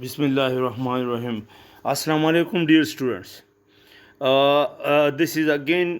Bismillahirrahmanirrahim. Assalamu alaikum, dear students. This is again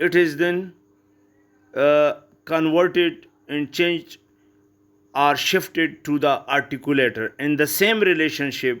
it is then converted and changed or shifted to the articulator in the same relationship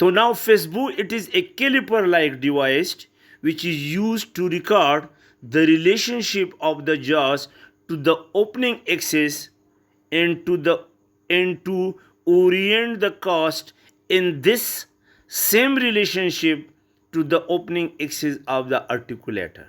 So now Facebook, it is a caliper-like device which is used to record the relationship of the jaws to the opening axis and to orient the cast in this same relationship to the opening axis of the articulator.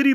3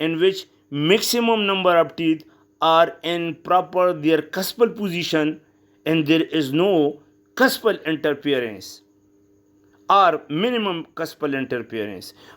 in which maximum number of teeth are in proper their cuspal position and there is no cuspal interference or minimum cuspal interference।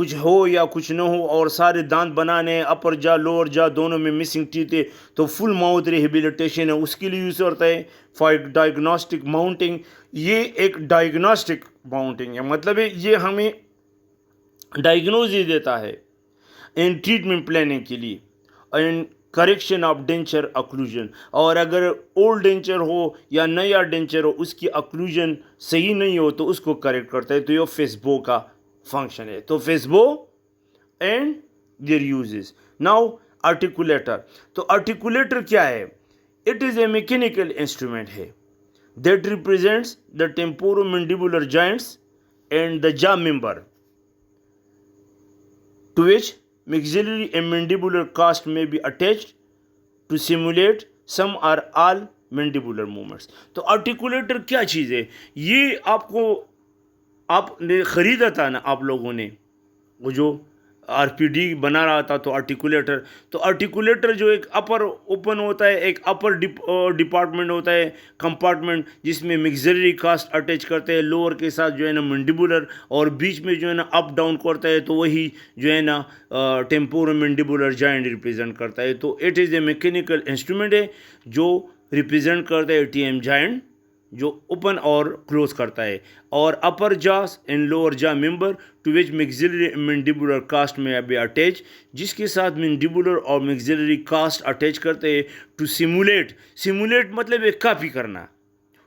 کچھ ہو یا کچھ نہ ہو اور سارے دانت بنانے اپر جا lower جا دونوں میں مسنگ ٹیتھ ہے تو فل ماؤتھ ریہیبلیٹیشن ہے اس کے لیے یوز ہوتا ہے فار ڈائگنوسٹک ماؤنٹنگ. یہ ایک ڈائگنوسٹک ماؤنٹنگ ہے, مطلب ہے یہ ہمیں ڈائگنوز ہی دیتا ہے ان ٹریٹمنٹ پلاننگ کے لیے ان کریکشن آف ڈینچر اکلوژن. اور اگر اولڈ ڈینچر ہو یا نیا ڈینچر ہو اس کی اکلوژن صحیح نہیں ہو تو اس کو کریکٹ کرتا ہے, تو یہ فیسبو کا فنکشن ہے. تو facebow and their uses. Now articulator. تو آرٹیکولیٹر کیا ہے؟ It is a mechanical instrument ہے that represents the temporomandibular joints and the jaw member to which maxillary and mandibular cast may be attached to simulate some or all mandibular movements. تو articulator کیا چیز ہے؟ یہ آپ نے خریدا تھا نا آپ لوگوں نے, وہ جو آر پی ڈی بنا رہا تھا تو آرٹیکولیٹر جو ایک اپر اوپن ہوتا ہے, ایک اپر ڈپارٹمنٹ ہوتا ہے, کمپارٹمنٹ جس میں میگزلری کاسٹ اٹیچ کرتے ہیں, لوور کے ساتھ جو ہے نا منڈیبولر, اور بیچ میں جو ہے نا اپ ڈاؤن کرتا ہے تو وہی جو ہے نا ٹیمپورو منڈیبولر جوائنٹ ریپرزینٹ کرتا ہے. تو it is a mechanical instrument ہے جو ریپرزینٹ کرتا ہے ٹی ایم جوائنٹ جو اوپن اور کلوز کرتا ہے, اور اپر جاس اینڈ لوور جا ممبر ٹو وچ میگزلری مینڈیبولر کاسٹ میں بی اٹیچ, جس کے ساتھ مینڈیبولر اور میگزلری کاسٹ اٹیچ کرتے ہیں ٹو سیمولیٹ مطلب ایک کاپی کرنا,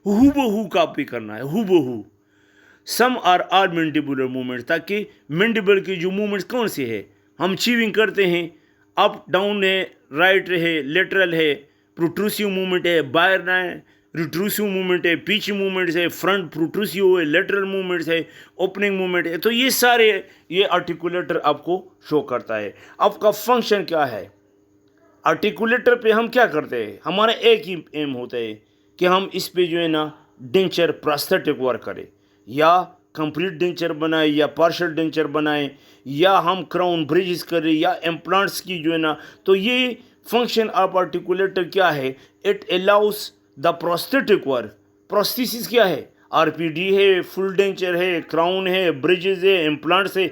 ہو بہو کاپی کرنا ہے, ہو بہو سم آر آل مینڈیبولر موومنٹس, تاکہ مینڈیبل کی جو موومنٹس کون سے ہے, ہم چیونگ کرتے ہیں اپ ڈاؤن ہے, رائٹ ہے, لیٹرل ہے, پروٹروسیو موومنٹ ہے, باہر ہے, ریٹروسیو موومنٹ ہے, پیچ موومنٹس ہے, فرنٹ پروٹروسیو ہے, لیٹرل موومنٹس ہے, اوپننگ موومنٹ ہے. تو یہ سارے یہ آرٹیکولیٹر آپ کو شو کرتا ہے. آپ کا فنکشن کیا ہے؟ آرٹیکولیٹر پہ ہم کیا کرتے ہیں؟ ہمارا ایک ہی ایم ہوتا ہے کہ ہم اس پہ جو ہے نا ڈینچر پراستھیٹک ورک کریں, یا کمپلیٹ ڈینچر بنائیں یا پارشل ڈینچر بنائیں, یا ہم کراؤن بریجز کریں یا امپلانٹس کی جو ہے نا. تو یہ فنکشن آف آرٹیکولیٹر کیا ہے؟ It allows the prosthetic work. Prosthesis کیا ہے؟ آر پی ڈی ہے, فل ڈینچر ہے, کراؤن ہے, بریجز ہے, امپلانٹس ہے,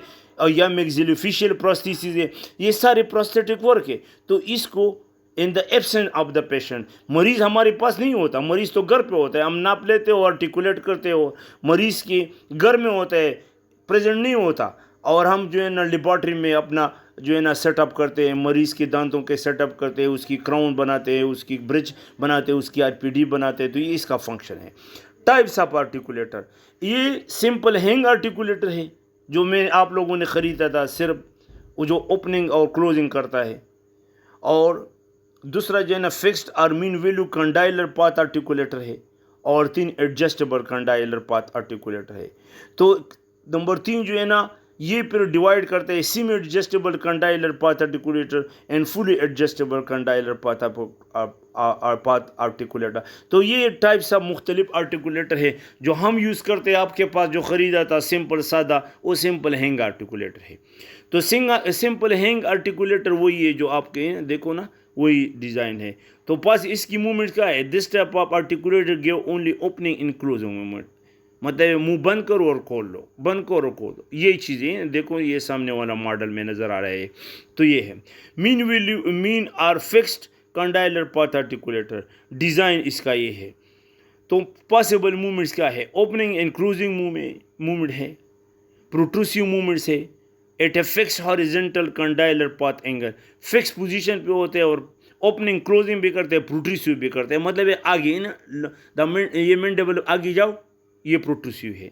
یا میگزیلوفیشیل پروستھیسس ہے, یہ سارے پروستھیٹک ورک ہے. تو اس کو ان دا ایبسینس آف دا پیشنٹ, مریض ہمارے پاس نہیں ہوتا, مریض تو گھر پہ ہوتا ہے, ہم ناپ لیتے ہو, آرٹیکولیٹ کرتے ہو, مریض کے گھر میں ہوتا ہے, پریزنٹ نہیں ہوتا, اور ہم جو ہے نا لیبارٹری میں اپنا جو ہے نا سیٹ اپ کرتے ہیں, مریض کے دانتوں کے سیٹ اپ کرتے ہیں, اس کی کراؤن بناتے ہیں, اس کی برج بناتے ہیں, اس کی آر پی ڈی بناتے ہیں. تو یہ اس کا فنکشن ہے. Types of articulator. یہ سمپل ہینگ آرٹیکولیٹر ہے جو میں آپ لوگوں نے خریدا تھا, صرف وہ جو اوپننگ اور کلوزنگ کرتا ہے. اور دوسرا جو ہے نا فکسڈ اور مین ویلیو کنڈائلر پاتھ آرٹیکولیٹر ہے, اور 3 ایڈجسٹیبل کنڈائلر پاتھ آرٹیکولیٹر ہے. تو نمبر 3 جو ہے نا یہ پھر ڈیوائڈ کرتے ہیں semi adjustable condylar path articulator and fully adjustable condylar path articulator. تو یہ ٹائپس آف مختلف آرٹیکولیٹر ہے جو ہم یوز کرتے ہیں. آپ کے پاس جو خریدا تھا سمپل سادہ, وہ سمپل ہینگ آرٹیکولیٹر ہے. تو سمپل ہینگ آرٹیکولیٹر وہی ہے جو آپ کے دیکھو نا, وہی ڈیزائن ہے. تو پاس اس کی موومنٹ کیا ہے؟ This type of articulator give only opening and closing movement, مطلب منہ بند کرو اور کھول لو, بند کرو اور کھول دو. یہی چیزیں دیکھو, یہ سامنے والا ماڈل میں نظر آ رہا ہے. تو یہ ہے مین are fixed کنڈائلر path articulator. Design اس کا یہ ہے. تو پاسبل موومنٹس کیا ہے؟ اوپننگ اینڈ کلوزنگ موومنٹ ہے, پروٹروسیو موومنٹس ہے, at a fix horizontal condylar path angle, fix position پہ ہوتے ہیں, اور اوپننگ کلوزنگ بھی کرتے ہیں, پروٹروسیو بھی کرتے ہیں. مطلب ہے آگے نا یہ مینڈیبل آگے جاؤ, یہ پروٹروسیو ہے.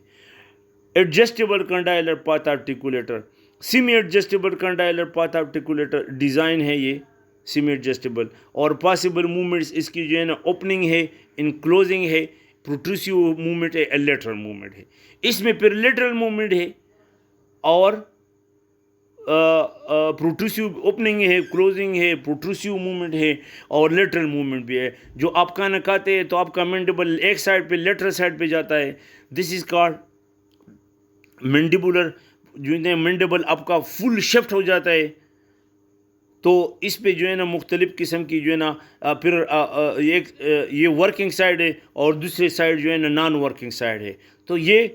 Adjustable condylar path articulator, semi adjustable condylar path articulator design ہے یہ سیمی ایڈجسٹیبل. اور پاسبل موومنٹس اس کی جو ہے نا اوپننگ ہے, ان کلوزنگ ہے, پروٹروسیو موومنٹ ہے, لیٹرل موومنٹ ہے. اس میں پھر لیٹرل موومنٹ ہے, اور پروٹروسیو اوپننگ ہے, کلوزنگ ہے, پروٹروسیو موومنٹ ہے, اور لیٹرل موومنٹ بھی ہے. جو آپ کھانا کھاتے ہیں تو آپ کا مینڈیبل ایک سائڈ پہ, لیٹرل سائڈ پہ جاتا ہے. دس از کالڈ مینڈیبولر. جو ہے مینڈیبل آپ کا فل شفٹ ہو جاتا ہے. تو اس پہ جو ہے نا مختلف قسم کی جو ہے نا پھر یہ ورکنگ سائڈ ہے, اور دوسری سائڈ جو ہے نا نان ورکنگ سائڈ ہے. تو یہ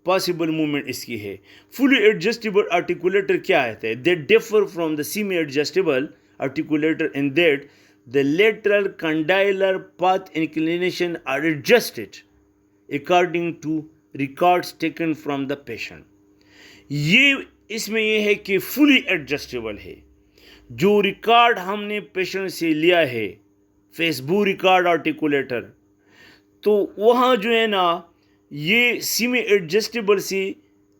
پاسبل موومنٹ اس کی ہے. فلی ایڈجسٹیبل آرٹیکولیٹر کیا ہے؟ They differ from the semi adjustable articulator in that the lateral condylar path inclination are adjusted according to records taken from the patient. یہ اس میں یہ ہے کہ فلی ایڈجسٹیبل ہے. جو ریکارڈ ہم نے پیشنٹ سے لیا ہے فیسبو ریکارڈ آرٹیکولیٹر، تو وہاں جو ہے نا یہ سیمی ایڈجسٹیبل سے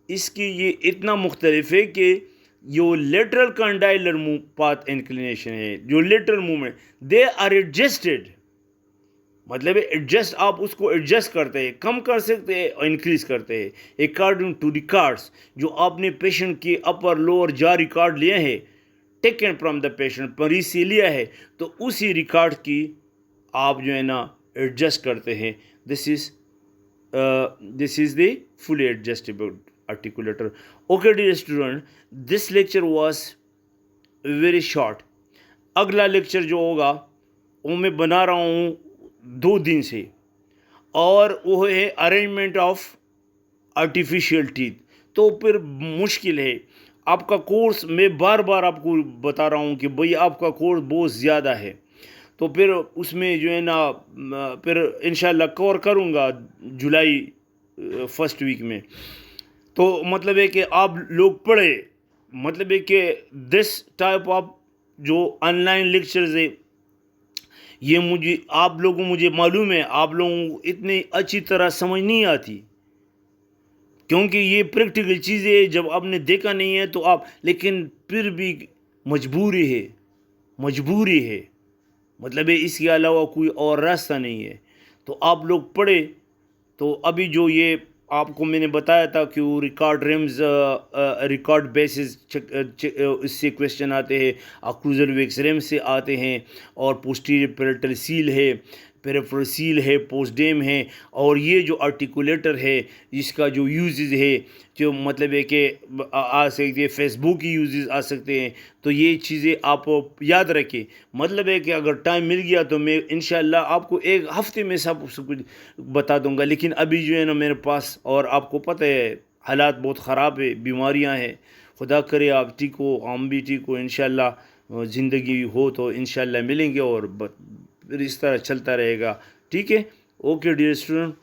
اس کی یہ اتنا مختلف ہے کہ جو لیٹرل کنڈائلر پاتھ انکلینیشن ہے، جو lateral movement, they are adjusted. مطلب ایڈجسٹ، آپ اس کو ایڈجسٹ کرتے ہیں، کم کر سکتے ہیں اور انکریز کرتے ہیں اکارڈنگ ٹو ریکارڈس جو آپ نے پیشنٹ کے اپر لوور جا ریکارڈ لیے ہیں، ٹیکن فرام دا پیشنٹ، مریض سے لیا ہے، تو اسی ریکارڈ کی آپ جو ہے نا ایڈجسٹ کرتے ہیں. This is the fully adjustable articulator. Okay dear student, this lecture was very short. اگلا لیکچر جو ہوگا وہ میں بنا رہا ہوں 2 دن سے، اور وہ ہے ارینجمنٹ آف آرٹیفیشیل ٹیتھ. تو پھر مشکل ہے آپ کا کورس. میں بار بار آپ کو بتا رہا ہوں کہ بھئی آپ کا کورس بہت زیادہ ہے، تو پھر اس میں جو ہے نا پھر انشاءاللہ کور کروں گا جولائی فرسٹ ویک میں. تو مطلب ہے کہ آپ لوگ پڑھے، مطلب ہے کہ دس ٹائپ آف جو آن لائن لیکچرز ہے یہ مجھے معلوم ہے آپ لوگوں کو اتنی اچھی طرح سمجھ نہیں آتی، کیونکہ یہ پریکٹیکل چیزیں جب آپ نے دیکھا نہیں ہے تو آپ، لیکن پھر بھی مجبوری ہے، مطلب ہے اس کے علاوہ کوئی اور راستہ نہیں ہے. تو آپ لوگ پڑھے. تو ابھی جو یہ آپ کو میں نے بتایا تھا کہ وہ ریکارڈ ریمز ریکارڈ بیسز اس سے کویشچن آتے ہیں، اکلوزل ویکس ریم سے آتے ہیں، اور پوسٹیریئر پیرٹل سیل ہے، پیریفرل سیل ہے، پوسٹ ڈیم ہے، اور یہ جو آرٹیکولیٹر ہے جس کا جو یوزز ہے، جو مطلب ہے کہ آ سکتے ہیں فیس بک کی یوزز آ سکتے ہیں. تو یہ چیزیں آپ یاد رکھیں. مطلب ہے کہ اگر ٹائم مل گیا تو میں انشاءاللہ آپ کو 1 ہفتے میں سب کچھ بتا دوں گا، لیکن ابھی جو ہے نا میرے پاس، اور آپ کو پتہ ہے حالات بہت خراب ہے، بیماریاں ہیں. خدا کرے آپ ٹھیک ہو، ہم بھی ٹھیک ہو، انشاءاللہ زندگی ہو تو انشاءاللہ ملیں گے، اور پھر اس طرح چلتا رہے گا. ٹھیک ہے. Okay dear student.